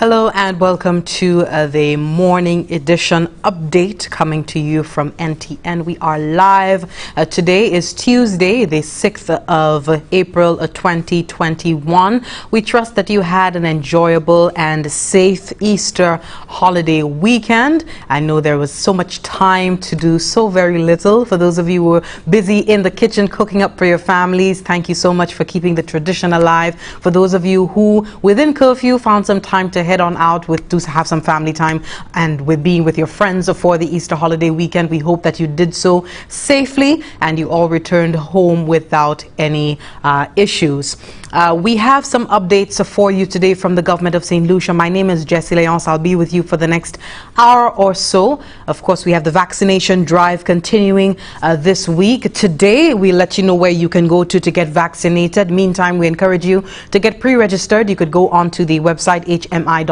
Hello and welcome to the morning edition update coming to you from NTN. We are live. Today is Tuesday, the 6th of April 2021. We trust that you had an enjoyable and safe Easter holiday weekend. I know there was so much time to do so very little. For those of you who were busy in the kitchen cooking up for your families, thank you so much for keeping the tradition alive. For those of you who within curfew found some time to head on out to have some family time and with being with your friends for the Easter holiday weekend, we hope that you did so safely and you all returned home without any issues. We have some updates for you today from the government of St. Lucia. My name is Jessie Leonce. I'll be with you for the next hour or so. Of course, we have the vaccination drive continuing this week. Today, we let you know where you can go to get vaccinated. Meantime, we encourage you to get pre-registered. You could go onto the website hmi.govt.lc.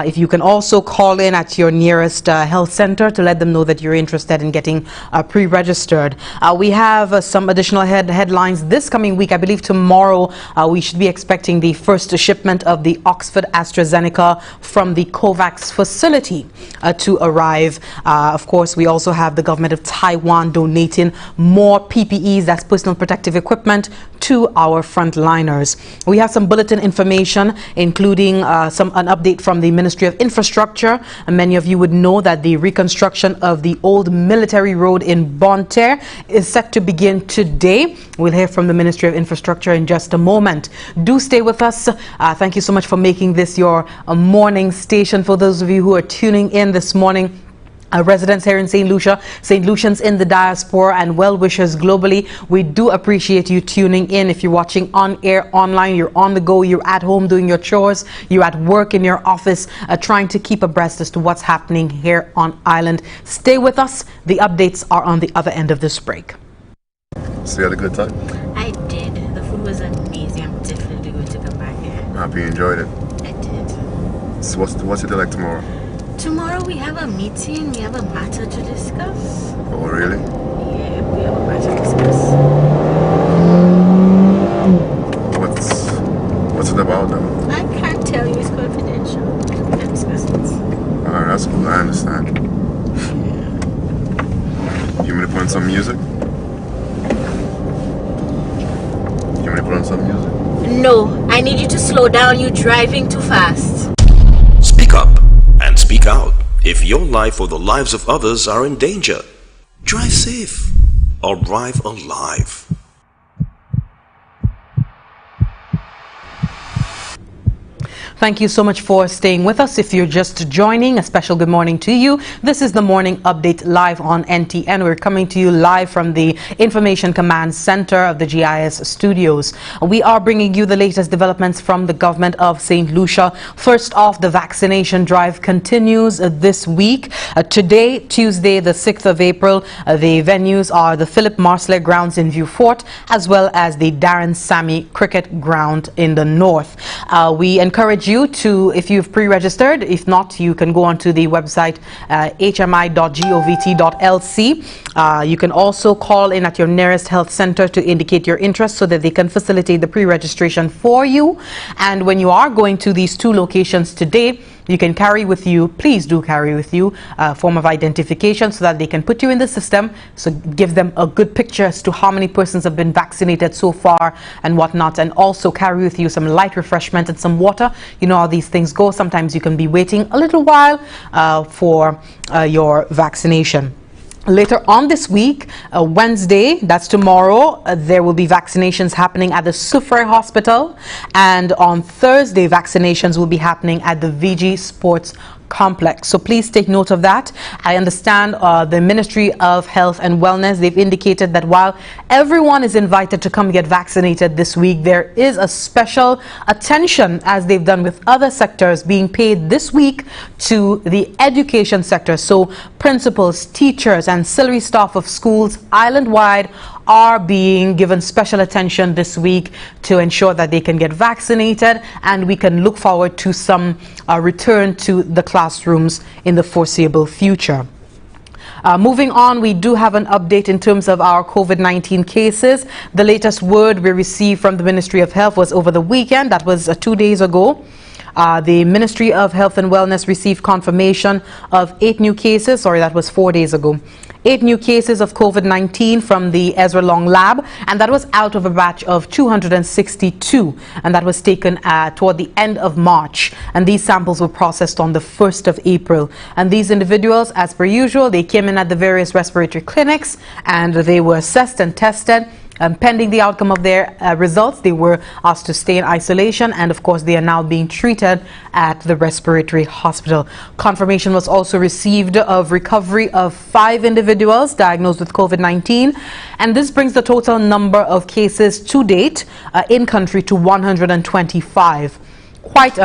If you can also call in at your nearest health center to let them know that you're interested in getting pre-registered. We have some additional headlines this coming week. I believe tomorrow we should be expecting the first shipment of the Oxford AstraZeneca from the COVAX facility to arrive. Of course, we also have the government of Taiwan donating more PPEs, that's personal protective equipment, to our frontliners. We have some bulletin information, including an update from the Ministry of Infrastructure. And many of you would know that the reconstruction of the old military road in Bonterre is set to begin today. We'll hear from the Ministry of Infrastructure in just a moment. Do stay with us. Thank you so much for making this your morning station. For those of you who are tuning in this morning, residents here in St. Lucia, St. Lucians in the diaspora, and well-wishers globally, we do appreciate you tuning in. If you're watching on air, online, you're on the go, you're at home doing your chores, you're at work in your office, trying to keep abreast as to what's happening here on island. Stay with us. The updates are on the other end of this break. So you had a good time? I did. The food was amazing. I'm definitely going to come back here. Hope you enjoyed it. I did. So what's it like tomorrow? Tomorrow we have a meeting. We have a matter to discuss. Oh, really? Yeah, we have a matter to discuss. What's it about now? I can't tell you. It's confidential. We can discuss it. Alright, that's cool. I understand. Yeah. You want me to put on some music? You want me to put on some music? No, I need you to slow down. You're driving too fast. Speak up and speak out if your life or the lives of others are in danger. Drive safe or drive alive. Thank you so much for staying with us. If you're just joining, a special good morning to you. This is the morning update live on NTN. We're coming to you live from the Information Command Center of the GIS studios. We are bringing you the latest developments from the government of St. Lucia. First off, the vaccination drive continues this week. Today, Tuesday, the 6th of April, the venues are the Philip Marsler grounds in View Fort, as well as the Darren Sammy cricket ground in the north. We encourage you to, if you've pre-registered, if not, you can go onto the website hmi.govt.lc. You can also call in at your nearest health center to indicate your interest so that they can facilitate the pre-registration for you. And when you are going to these two locations today, you can carry with you, please do carry with you a form of identification so that they can put you in the system. So give them a good picture as to how many persons have been vaccinated so far and whatnot. And also carry with you some light refreshment and some water. You know how these things go. Sometimes you can be waiting a little while for your vaccination. Later on this week, Wednesday, that's tomorrow, there will be vaccinations happening at the Soufriere Hospital. And on Thursday, vaccinations will be happening at the VG Sports Complex. So please take note of that. I understand the Ministry of Health and Wellness, they've indicated that while everyone is invited to come get vaccinated this week, there is a special attention, as they've done with other sectors, being paid this week to the education sector. So principals, teachers, ancillary staff of schools island-wide are being given special attention this week to ensure that they can get vaccinated, and we can look forward to some return to the classrooms in the foreseeable future. Moving on, we do have an update in terms of our COVID-19 cases. The latest word we received from the Ministry of Health was over the weekend. That was 2 days ago. The Ministry of Health and Wellness received confirmation of 8 new cases. Sorry, that was 4 days ago. 8 new cases of COVID-19 from the Ezra Long lab, and that was out of a batch of 262, and that was taken toward the end of March, and these samples were processed on the 1st of April. And these individuals, as per usual, they came in at the various respiratory clinics and they were assessed and tested. Pending the outcome of their results, they were asked to stay in isolation, and of course they are now being treated at the respiratory hospital. Confirmation was also received of recovery of 5 individuals diagnosed with COVID-19, and this brings the total number of cases to date in country to 125. Quite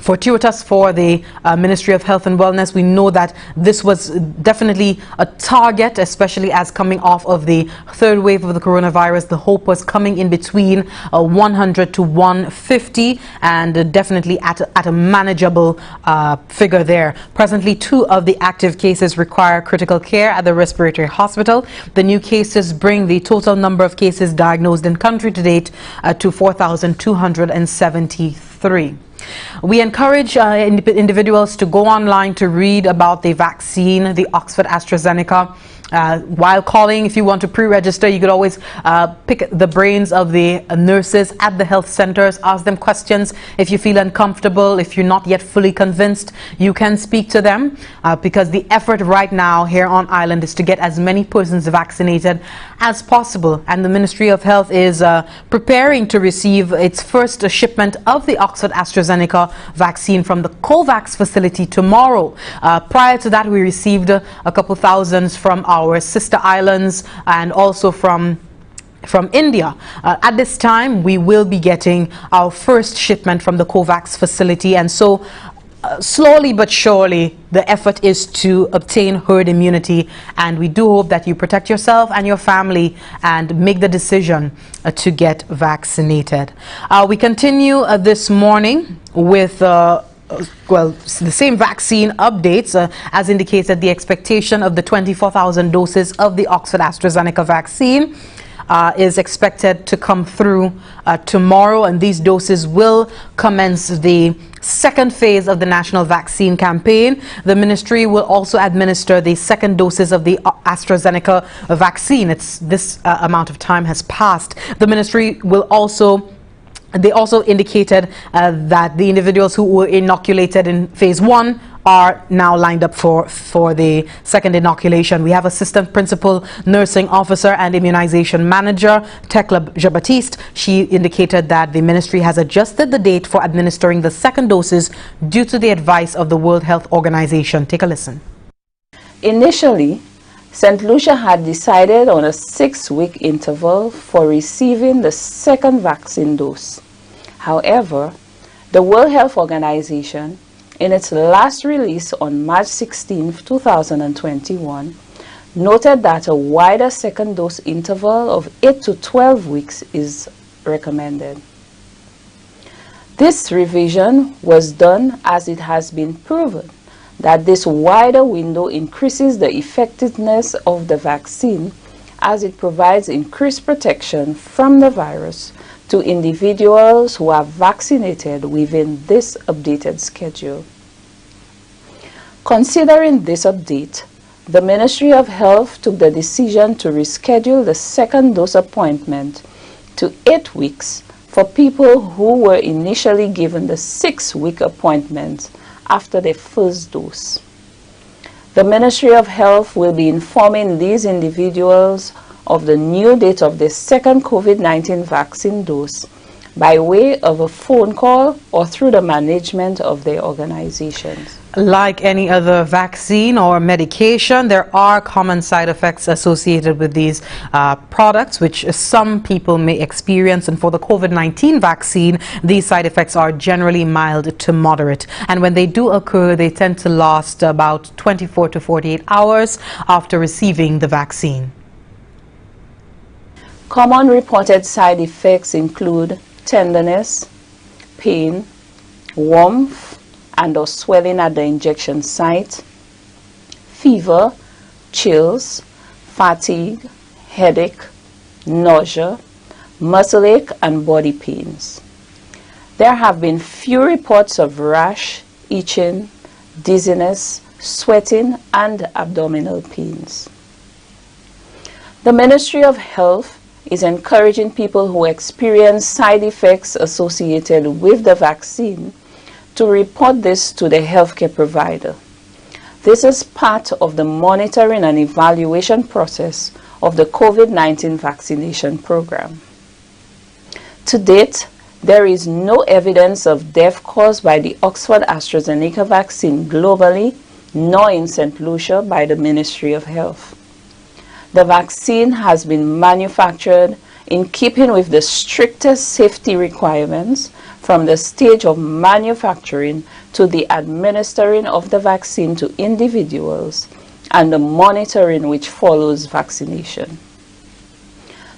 fortuitous for the Ministry of Health and Wellness. We know that this was definitely a target, especially as coming off of the 3rd wave of the coronavirus. The hope was coming in between 100 to 150, and definitely at a manageable figure there. Presently, 2 of the active cases require critical care at the respiratory hospital. The new cases bring the total number of cases diagnosed in country to date to 4,273. We encourage individuals to go online to read about the vaccine, the Oxford AstraZeneca. While calling, if you want to pre-register, you could always pick the brains of the nurses at the health centers, ask them questions. If you feel uncomfortable, if you're not yet fully convinced, you can speak to them, because the effort right now here on island is to get as many persons vaccinated as possible, and the Ministry of Health is preparing to receive its first shipment of the Oxford AstraZeneca vaccine from the COVAX facility tomorrow. Prior to that, we received a couple thousands from our sister islands and also from India. At this time, we will be getting our first shipment from the COVAX facility, and so slowly but surely the effort is to obtain herd immunity, and we do hope that you protect yourself and your family and make the decision to get vaccinated. We continue this morning with well, the same vaccine updates. As indicated, the expectation of the 24,000 doses of the Oxford AstraZeneca vaccine is expected to come through tomorrow, and these doses will commence the 2nd phase of the national vaccine campaign. The ministry will also administer the 2nd doses of the AstraZeneca vaccine. This amount of time has passed. The ministry will also They also indicated that the individuals who were inoculated in phase 1 are now lined up for the 2nd inoculation. We have Assistant Principal Nursing Officer and Immunization Manager Tekla Jean-Baptiste. She indicated that the ministry has adjusted the date for administering the 2nd doses due to the advice of the World Health Organization. Take a listen. Initially, St. Lucia had decided on a 6-week interval for receiving the 2nd vaccine dose. However, the World Health Organization, in its last release on March 16, 2021, noted that a wider 2nd dose interval of 8 to 12 weeks is recommended. This revision was done as it has been proven that this wider window increases the effectiveness of the vaccine, as it provides increased protection from the virus to individuals who are vaccinated within this updated schedule. Considering this update, the Ministry of Health took the decision to reschedule the 2nd dose appointment to 8 weeks for people who were initially given the 6-week appointment after their 1st dose. The Ministry of Health will be informing these individuals of the new date of their 2nd COVID-19 vaccine dose by way of a phone call or through the management of their organizations. Like any other vaccine or medication, there are common side effects associated with these products, which some people may experience. And for the COVID-19 vaccine, these side effects are generally mild to moderate. And when they do occur, they tend to last about 24 to 48 hours after receiving the vaccine. Common reported side effects include tenderness, pain, warmth, and/or swelling at the injection site, fever, chills, fatigue, headache, nausea, muscle ache, and body pains. There have been few reports of rash, itching, dizziness, sweating, and abdominal pains. The Ministry of Health is encouraging people who experience side effects associated with the vaccine to report this to the healthcare provider. This is part of the monitoring and evaluation process of the COVID-19 vaccination program. To date, there is no evidence of death caused by the Oxford AstraZeneca vaccine globally, nor in St. Lucia by the Ministry of Health. The vaccine has been manufactured in keeping with the strictest safety requirements from the stage of manufacturing to the administering of the vaccine to individuals and the monitoring which follows vaccination.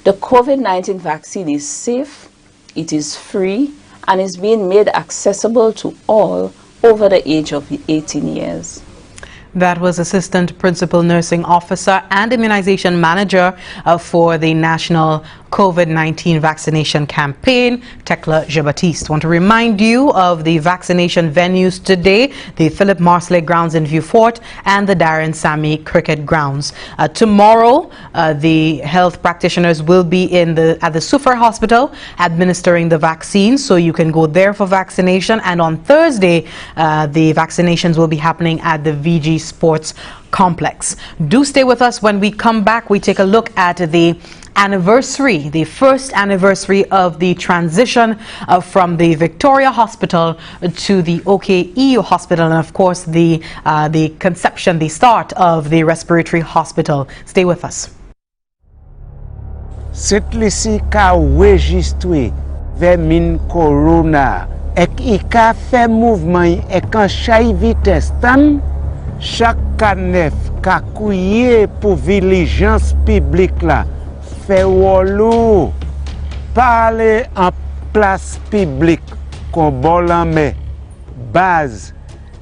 The COVID-19 vaccine is safe, it is free, and is being made accessible to all over the age of 18 years. That was Assistant Principal Nursing Officer and Immunization Manager for the National COVID-19 Vaccination Campaign, Tekla Jean-Baptiste. Want to remind you of the vaccination venues today: the Philip Marsley Grounds in Vieux Fort and the Darren Sammy Cricket Grounds. Tomorrow, the health practitioners will be at the Sufer Hospital administering the vaccine, so you can go there for vaccination. And on Thursday, the vaccinations will be happening at the VG Sports Complex. Do stay with us. When we come back, we take a look at the anniversary, the first anniversary of the transition from the Victoria Hospital to the OKEU Hospital, and of course the conception, the start of the respiratory hospital. Stay with us. Cette lisi ka registre vermin corona ek I ka fait mouvement ek en chay vitesse tan chaque canef ka kouye pour vigilance publique la fait wolo parler en place publique qu'on bol en main base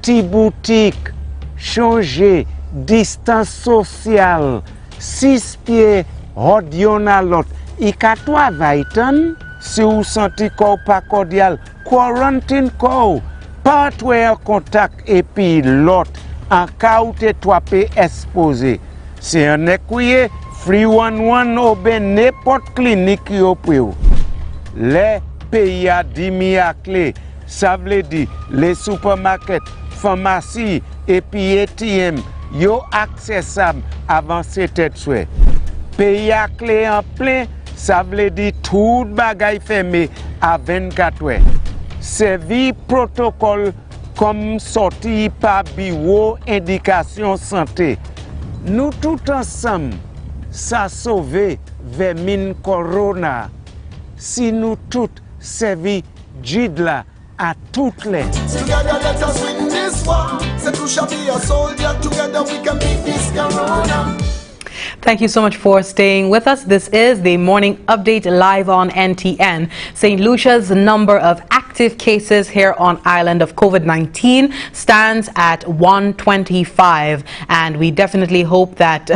ti boutique changer distance sociale 6 pieds hod yon a lot I ka travail tan si ou senti ko pas cordial quarantine ko pas en contact et puis l'autre en cas où te toi pe exposé c'est un écouye free 11 ou ben n'importe clinique yo pou les pays a dimi à clé ça veut dire les supermarkets pharmacie et puis ATM yo accessible avant c'était souhait pays à clé en plein ça veut dire tout bagay fermé à 24 heures servi protocole comme sorti par bureau indication santé. Nous tout ensemble, ça sauver vermine corona. Si nous tous servi Jidla à toutes les. Together let us win this war. Say to shall be a soldier. Together we can beat this corona. Thank you so much for staying with us. This is the morning update live on NTN. St. Lucia's number of active cases here on island of COVID-19 stands at 125, and we definitely hope that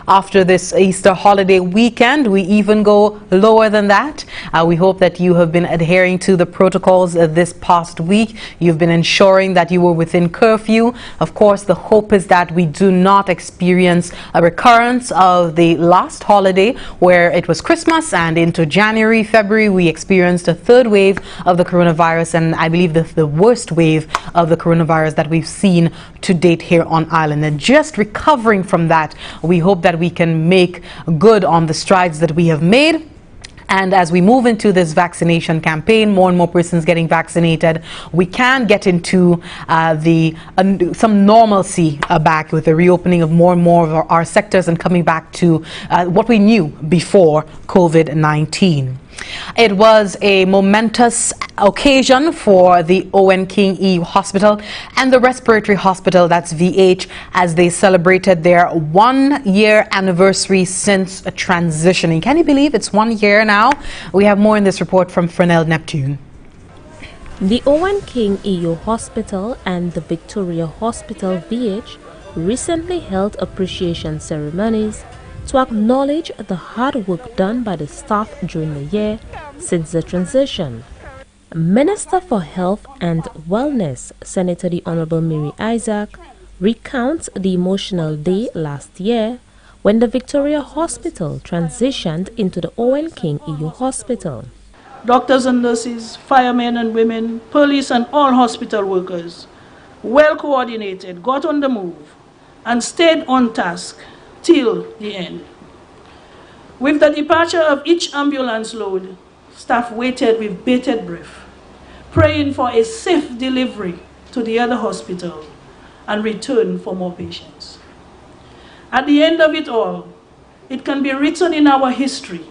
after this Easter holiday weekend we even go lower than that. We hope that you have been adhering to the protocols this past week. You've been ensuring that you were within curfew. Of course, the hope is that we do not experience a recurrence of the last holiday where it was Christmas and into January, February we experienced a third wave of the coronavirus, and I believe the worst wave of the coronavirus that we've seen to date here on island. And just recovering from that, we hope that we can make good on the strides that we have made. And as we move into this vaccination campaign, more and more persons getting vaccinated, we can get into some normalcy back with the reopening of more and more of our sectors and coming back to what we knew before COVID-19. It was a momentous occasion for the Owen King EU Hospital and the Respiratory Hospital, that's VH, as they celebrated their 1-year anniversary since transitioning. Can you believe it's 1 year now? We have more in this report from Fresnel Neptune. The Owen King EU Hospital and the Victoria Hospital VH recently held appreciation ceremonies to acknowledge the hard work done by the staff during the year since the transition. Minister for Health and Wellness, Senator the Honorable Mary Isaac, recounts the emotional day last year when the Victoria Hospital transitioned into the Owen King EU Hospital. Doctors and nurses, firemen and women, police and all hospital workers, well coordinated, got on the move and stayed on task till the end. With the departure of each ambulance load, staff waited with bated breath, praying for a safe delivery to the other hospital and return for more patients. At the end of it all, it can be written in our history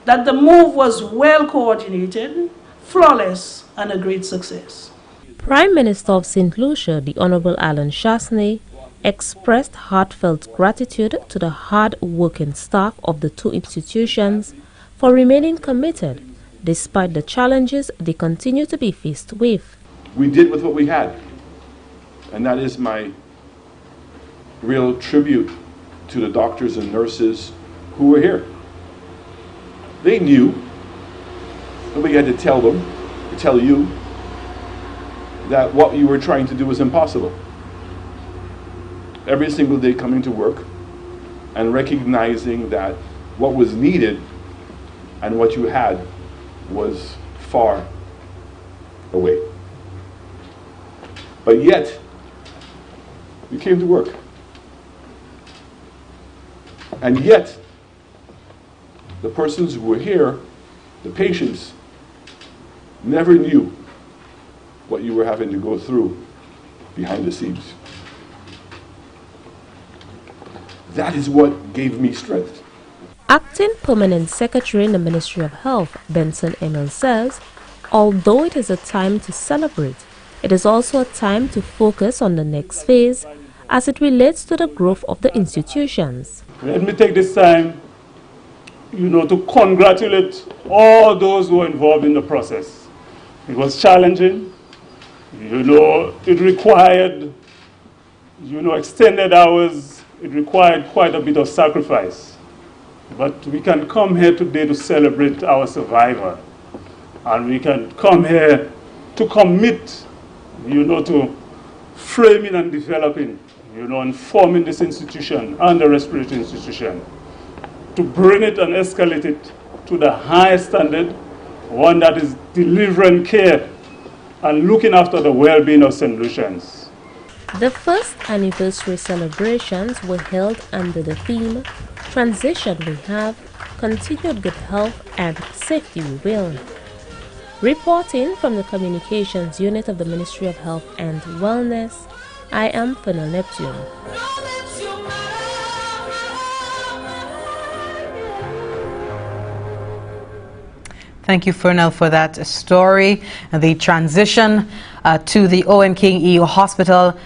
that the move was well coordinated, flawless, and a great success. Prime Minister of St. Lucia, the Honorable Alan Chasney, expressed heartfelt gratitude to the hard-working staff of the two institutions for remaining committed despite the challenges they continue to be faced with. We did with what we had, and that is my real tribute to the doctors and nurses who were here. They knew, and we had to tell them, to tell you, that what you were trying to do was impossible. Every single day coming to work and recognizing that what was needed and what you had was far away. But yet, you came to work. And yet, the persons who were here, the patients, never knew what you were having to go through behind the scenes. That is what gave me strength. Acting Permanent Secretary in the Ministry of Health, Benson Emil, says, although it is a time to celebrate, it is also a time to focus on the next phase as it relates to the growth of the institutions. Let me take this time, to congratulate all those who were involved in the process. It was challenging. It required, extended hours. It required quite a bit of sacrifice. But we can come here today to celebrate our survivor. And we can come here to commit, to framing and developing, and forming this institution and the respiratory institution, to bring it and escalate it to the highest standard, one that is delivering care and looking after the well-being of St. Lucians. The first anniversary celebrations were held under the theme, Transition We Have, Continued Good Health and Safety We Will. Reporting from the Communications Unit of the Ministry of Health and Wellness, I am Fernal Neptune. Thank you, Fernal, for that story. The transition to the Owen King EU Hospital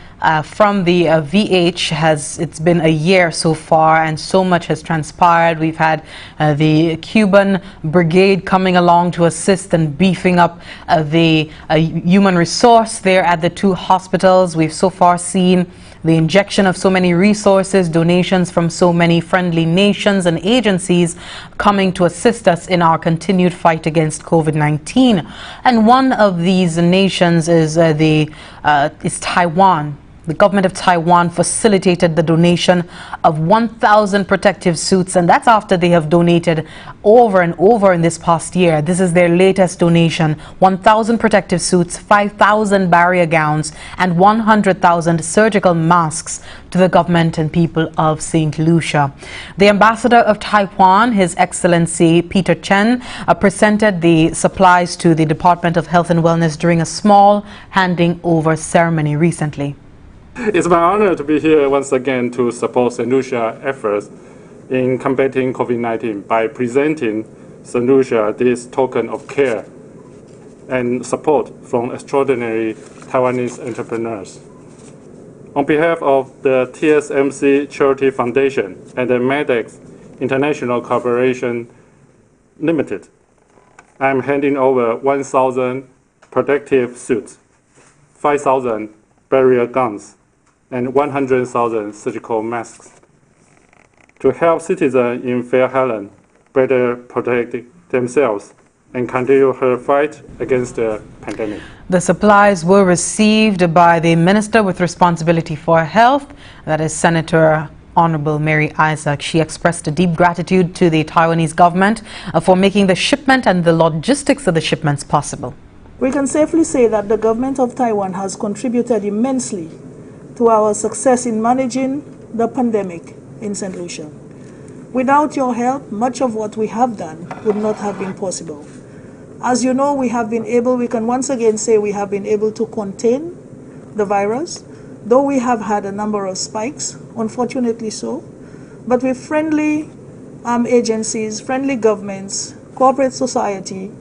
from the VH it's been a year so far, and so much has transpired. We've had the Cuban brigade coming along to assist and beefing up the human resource there at the two hospitals. We've so far seen the injection of so many resources, donations from so many friendly nations and agencies coming to assist us in our continued fight against COVID-19. And one of these nations is Taiwan. The government of Taiwan facilitated the donation of 1,000 protective suits, and that's after they have donated over and over in this past year. This is their latest donation: 1,000 protective suits, 5,000 barrier gowns, and 100,000 surgical masks to the government and people of St. Lucia. The ambassador of Taiwan, His Excellency Peter Chen, presented the supplies to the Department of Health and Wellness during a small handing over ceremony recently. It's my honor to be here once again to support St. Lucia efforts in combating COVID-19 by presenting St. Lucia this token of care and support from extraordinary Taiwanese entrepreneurs. On behalf of the TSMC Charity Foundation and the MEDEX International Corporation Limited, I'm handing over 1,000 protective suits, 5,000 barrier guns, and 100,000 surgical masks to help citizens in Fair Helen better protect themselves and continue her fight against the pandemic. The supplies were received by the Minister with responsibility for health, that is Senator Honorable Mary Isaac. She expressed a deep gratitude to the Taiwanese government for making the shipment and the logistics of the shipments possible. We can safely say that the government of Taiwan has contributed immensely to our success in managing the pandemic in St. Lucia. Without your help, much of what we have done would not have been possible. As you know, we can once again say we have been able to contain the virus, though we have had a number of spikes, unfortunately so. But with friendly agencies, friendly governments, corporate society,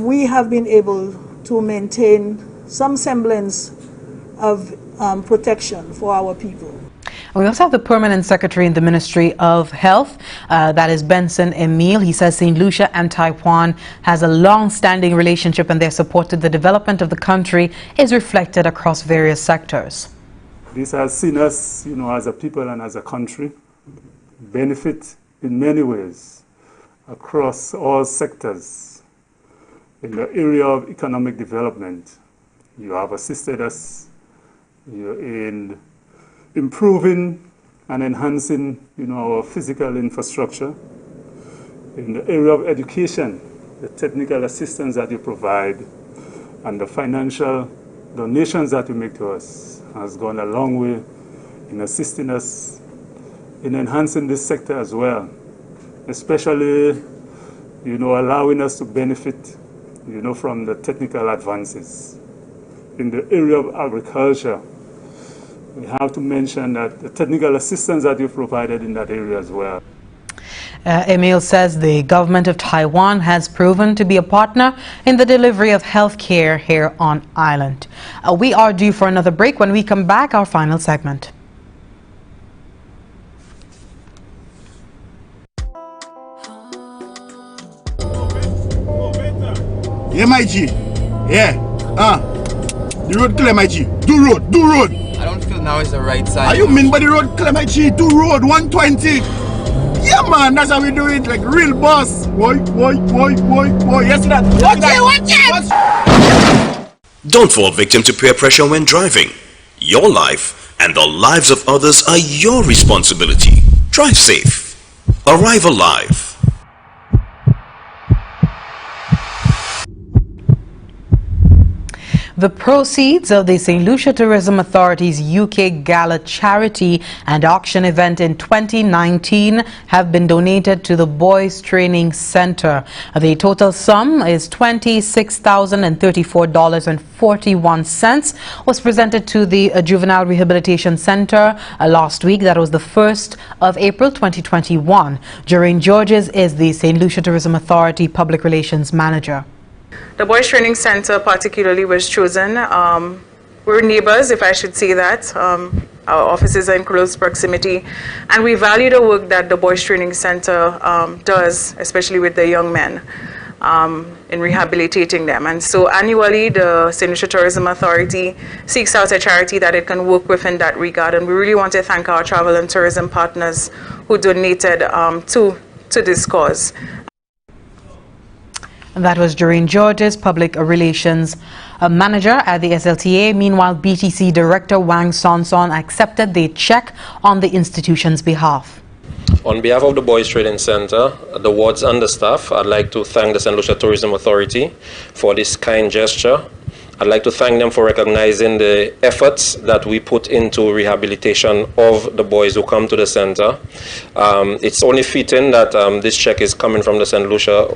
we have been able to maintain some semblance of protection for our people. We also have the Permanent Secretary in the Ministry of Health, that is Benson Emile. He says St. Lucia and Taiwan has a long-standing relationship and their support to the development of the country is reflected across various sectors. This has seen us, as a people and as a country, benefit in many ways across all sectors. In the area of economic development, you have assisted us in improving and enhancing, our physical infrastructure. In the area of education, the technical assistance that you provide and the financial donations that you make to us has gone a long way in assisting us in enhancing this sector as well, especially, allowing us to benefit, from the technical advances. In the area of agriculture, we have to mention that the technical assistance that you provided in that area as well. Emile says the government of Taiwan has proven to be a partner in the delivery of health care here on island. We are due for another break. When we come back, our final segment. Yeah, my G. Yeah. The road clear, my G. Do road. I don't feel now is the right side. Are you mean by the road clear, my G? Do road 120. Yeah, man, that's how we do it, like real boss. Boy. Yes, that. Watch it. Don't fall victim to peer pressure when driving. Your life and the lives of others are your responsibility. Drive safe. Arrive alive. The proceeds of the St. Lucia Tourism Authority's UK Gala charity and auction event in 2019 have been donated to the Boys Training Center. The total sum is $26,034.41, was presented to the Juvenile Rehabilitation Center last week. That was the 1st of April 2021. Doreen Georges is the St. Lucia Tourism Authority Public Relations Manager. The Boys Training Center particularly was chosen. We're neighbors, if I should say that. Our offices are in close proximity. And we value the work that the Boys Training Center does, especially with the young men, in rehabilitating them. And so annually, the St. Lucia Tourism Authority seeks out a charity that it can work with in that regard. And we really want to thank our travel and tourism partners who donated to this cause. And that was Doreen Georges, Public Relations Manager at the SLTA. Meanwhile, BTC Director Wang Sonson accepted the check on the institution's behalf. On behalf of the Boys Training Center, the wards and the staff, I'd like to thank the St. Lucia Tourism Authority for this kind gesture. I'd like to thank them for recognizing the efforts that we put into rehabilitation of the boys who come to the center. It's only fitting that this check is coming from the St. Lucia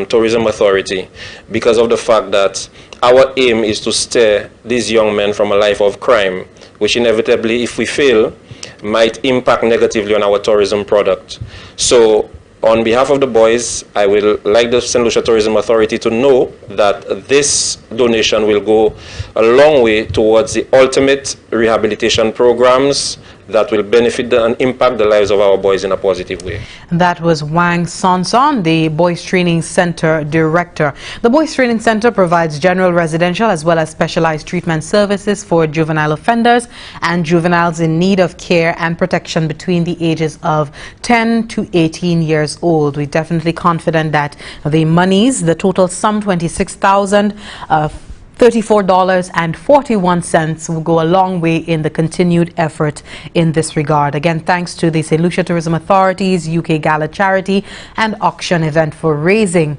Tourism Authority because of the fact that our aim is to steer these young men from a life of crime, which inevitably, if we fail, might impact negatively on our tourism product. So, on behalf of the boys, I will like the St. Lucia Tourism Authority to know that this donation will go a long way towards the ultimate rehabilitation programs that will benefit and impact the lives of our boys in a positive way. That was Wang Sonson, the Boys Training Center Director. The Boys Training Center provides general residential as well as specialized treatment services for juvenile offenders and juveniles in need of care and protection between the ages of 10 to 18 years old. We're definitely confident that the monies, the total sum $34.41 will go a long way in the continued effort in this regard. Again, thanks to the St. Lucia Tourism Authority's UK Gala Charity and Auction event for raising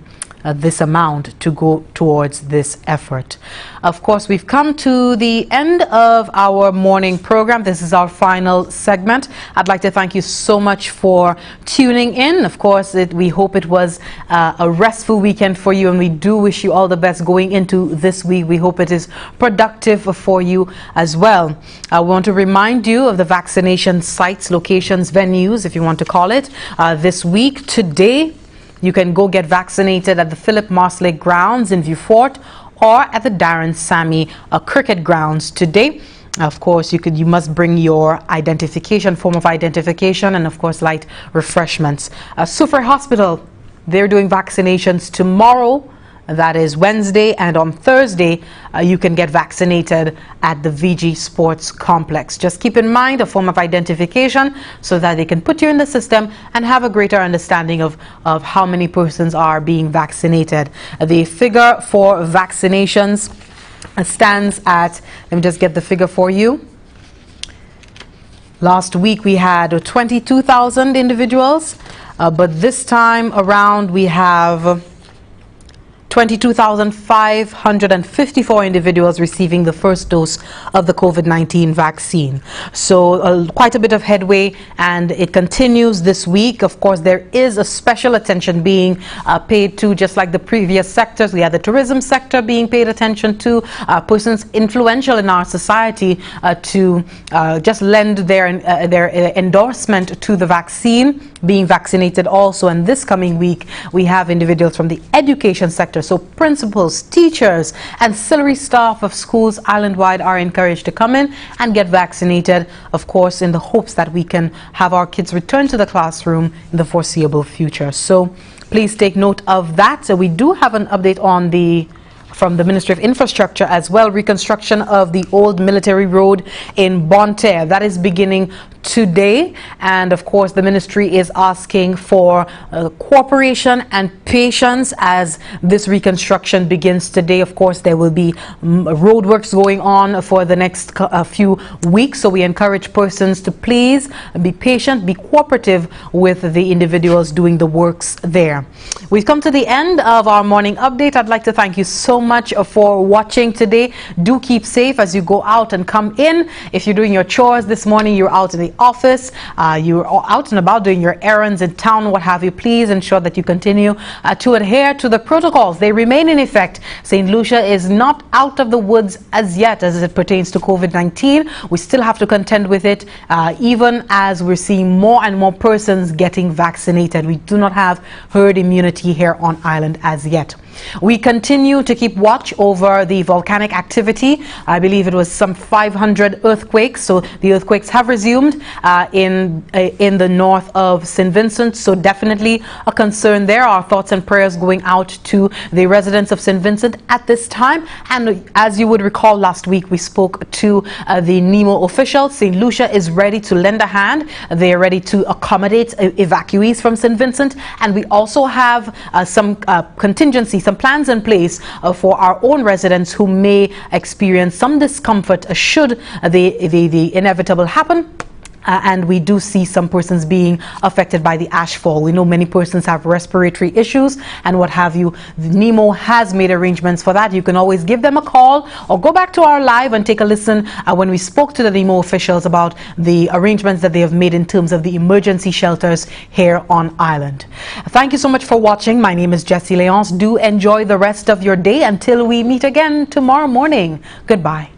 this amount to go towards this effort. Of course, we've come to the end of our morning program. This is our final segment. I'd like to thank you so much for tuning in. Of course, we hope it was a restful weekend for you, and we do wish you all the best going into this week. We hope it is productive for you as well. I want to remind you of the vaccination sites, locations, venues, if you want to call it, this week. Today, you can go get vaccinated at the Philip Marslake grounds in Vieux-Fort or at the Darren Sammy cricket grounds today. Of course, you must bring your form of identification, and of course light refreshments. Suffolk Hospital, they're doing vaccinations tomorrow. That is Wednesday, and on Thursday you can get vaccinated at the VG Sports Complex. Just keep in mind a form of identification so that they can put you in the system and have a greater understanding of how many persons are being vaccinated. The figure for vaccinations stands at, let me just get the figure for you. Last week we had 22,000 individuals, but this time around we have 22,554 individuals receiving the first dose of the COVID-19 vaccine. So quite a bit of headway, and it continues this week. Of course, there is a special attention being paid to, just like the previous sectors. We had the tourism sector being paid attention to, persons influential in our society to just lend their endorsement to the vaccine, being vaccinated also. And this coming week, we have individuals from the education sector. So principals, teachers, ancillary staff of schools island-wide are encouraged to come in and get vaccinated, of course, in the hopes that we can have our kids return to the classroom in the foreseeable future. So please take note of that. So we do have an update from the Ministry of Infrastructure as well. Reconstruction of the old military road in Bonterre, that is beginning today, and of course the ministry is asking for cooperation and patience as this reconstruction begins today. Of course, there will be road works going on for the next few weeks, so we encourage persons to please be patient, be cooperative with the individuals doing the works there. We've come to the end of our morning update. I'd like to thank you so much for watching today. Do keep safe as you go out and come in. If you're doing your chores this morning, you're out in the office, you're out and about doing your errands in town, what have you, please ensure that you continue to adhere to the protocols. They remain in effect. St. Lucia is not out of the woods as yet as it pertains to COVID-19. We still have to contend with it, even as we're seeing more and more persons getting vaccinated. We do not have herd immunity here on island as yet. We continue to keep watch over the volcanic activity. I believe it was some 500 earthquakes, so the earthquakes have resumed in the north of St. Vincent, so definitely a concern there. Our thoughts and prayers going out to the residents of St. Vincent at this time. And as you would recall, last week we spoke to the NEMO officials. St. Lucia is ready to lend a hand. They are ready to accommodate evacuees from St. Vincent, and we also have some contingency, some plans in place for our own residents who may experience some discomfort should the inevitable happen. And we do see some persons being affected by the ashfall. We know many persons have respiratory issues and what have you. NEMO has made arrangements for that. You can always give them a call or go back to our live and take a listen when we spoke to the NEMO officials about the arrangements that they have made in terms of the emergency shelters here on island. Thank you so much for watching. My name is Jessie Leonce. Do enjoy the rest of your day until we meet again tomorrow morning. Goodbye.